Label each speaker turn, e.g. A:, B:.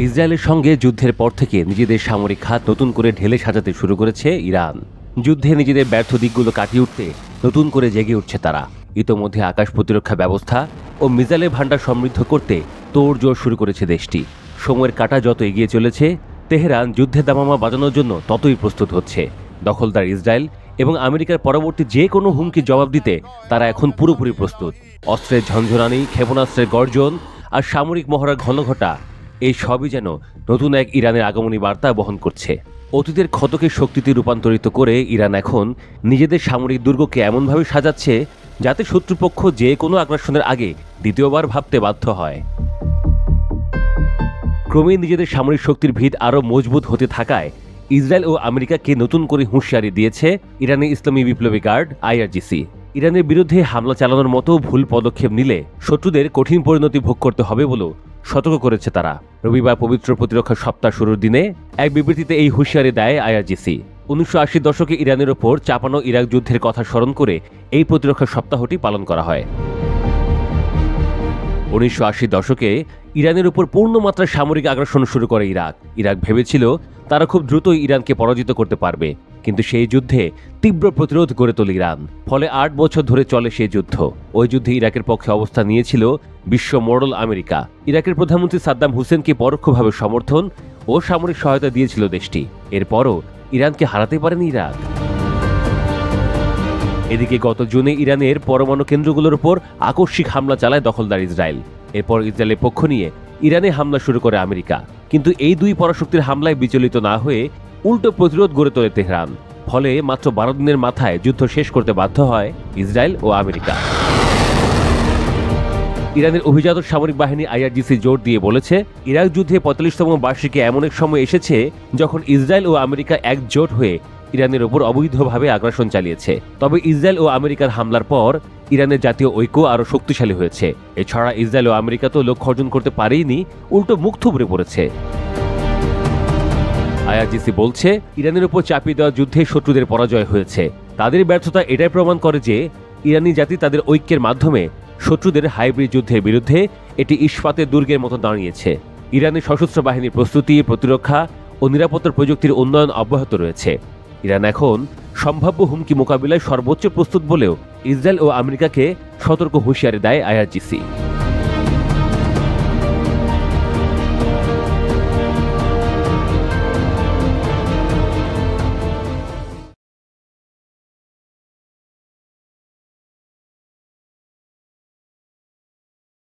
A: ইসরায়েলের সঙ্গে যুদ্ধের পর থেকে নিজেদের সামরিক খাত নতুন করে ঢেলে সাজাতে শুরু করেছে ইরান। যুদ্ধে নিজেদের ব্যর্থ দিকগুলো কাটিয়ে উঠতে নতুন করে জেগে উঠছে তারা। ইতোমধ্যে আকাশ প্রতিরক্ষা ব্যবস্থা ও মিসাইলের ভান্ডার সমৃদ্ধ করতে তোড়জোড় শুরু করেছে দেশটি। সময়ের কাঁটা যত এগিয়ে চলেছে, তেহরান যুদ্ধের দামামা বাজানোর জন্য ততই প্রস্তুত হচ্ছে। দখলদার ইসরায়েল এবং আমেরিকার পরবর্তী যে কোনো হুমকির জবাব দিতে তারা এখন পুরোপুরি প্রস্তুত। অস্ত্রের ঝনঝনানি, ক্ষেপণাস্ত্রের গর্জন আর সামরিক মহড়ার ঘনঘটা, এই সবই যেন নতুন এক ইরানের আগমনী বার্তা বহন করছে। অতীতের ক্ষতকে শক্তিতে রূপান্তরিত করে ইরান এখন নিজেদের সামরিক দুর্গকে এমনভাবে সাজাচ্ছে যাতে শত্রুপক্ষ যে কোনো আগ্রাসনের আগে দ্বিতীয়বার ভাবতে বাধ্য হয়। ক্রমেই নিজেদের সামরিক শক্তির ভিত আরও মজবুত হতে থাকায় ইসরায়েল ও আমেরিকাকে নতুন করে হুঁশিয়ারি দিয়েছে ইরানের ইসলামী বিপ্লবী গার্ড IRGC। ইরানের বিরুদ্ধে হামলা চালানোর মতো ভুল পদক্ষেপ নিলে শত্রুদের কঠিন পরিণতি ভোগ করতে হবে বলেও সতর্ক করেছে তারা। রবিবার পবিত্র প্রতিরক্ষা সপ্তাহ শুরুর দিনে এক বিবৃতিতে এই হুঁশিয়ারি দেয় IRGC। 1980 দশকে ইরানের ওপর চাপানো ইরাক যুদ্ধের কথা স্মরণ করে এই প্রতিরক্ষা সপ্তাহটি পালন করা হয়। 1980 দশকে ইরানের উপর পূর্ণমাত্রার সামরিক আগ্রাসন শুরু করে ইরাক ভেবেছিল তারা খুব দ্রুতই ইরানকে পরাজিত করতে পারবে, কিন্তু সেই যুদ্ধে তীব্র প্রতিরোধ গড়ে তোলে ইরান। ফলে 8 বছর ধরে চলে সেই যুদ্ধ। ওই যুদ্ধে ইরাকের পক্ষে অবস্থান নিয়েছিল বিশ্ব মোড়ল আমেরিকা। ইরাকের প্রধানমন্ত্রী সাদ্দাম হুসেনকে পরোক্ষভাবে সমর্থন ও সামরিক সহায়তা দিয়েছিল দেশটি। এরপরও ইরানকে হারাতে পারেনি ইরাক। এদিকে গত জুনে ইরানের পরমাণু কেন্দ্রগুলোর উপর আকস্মিক হামলা চালায় দখলদার ইসরায়েল। এরপর ইসরায়েলের পক্ষ নিয়ে ইরানে হামলা শুরু করে আমেরিকা। কিন্তু এই দুই পরাশক্তির হামলায় বিচলিত না হয়ে উল্টো প্রতিরোধ গড়ে তোলে তেহরান। ফলে মাত্র 12 দিনের মাথায় যুদ্ধ শেষ করতে বাধ্য হয় ইসরায়েল ও আমেরিকা। ইরানের অভিজাত সামরিক বাহিনী IRGC জোর দিয়ে বলেছে, ইরাক যুদ্ধে 45তম বার্ষিকী এমন এক সময় এসেছে যখন ইসরায়েল ও আমেরিকা একজোট হয়ে ইরানের ওপর অবৈধভাবে আগ্রাসন চালিয়েছে। তবে ইসরায়েল ও আমেরিকার হামলার পর ইরানের জাতীয় ঐক্য আরও শক্তিশালী হয়েছে। এছাড়া ইসরায়েল ও আমেরিকা তো লক্ষ্য অর্জন করতে পারেইনি, উল্টো মুখ থুবড়ে পড়েছে। IRGC বলছে, ইরানের উপর চাপিয়ে দেওয়া যুদ্ধে শত্রুদের পরাজয় হয়েছে। তাদের ব্যর্থতা এটাই প্রমাণ করে যে ইরানি জাতি তাদের ঐক্যের মাধ্যমে শত্রুদের হাইব্রিড যুদ্ধের বিরুদ্ধে এটি ইস্পাতের দুর্গের মতো দাঁড়িয়েছে। ইরানের সশস্ত্র বাহিনীর প্রস্তুতি, প্রতিরক্ষা ও নিরাপত্তার প্রযুক্তির উন্নয়ন অব্যাহত রয়েছে। ইরান এখন সম্ভাব্য হুমকি মোকাবিলায় সর্বোচ্চ প্রস্তুত বলেও ইসরায়েল ও আমেরিকাকে সতর্ক হুঁশিয়ারি দেয় IRGC।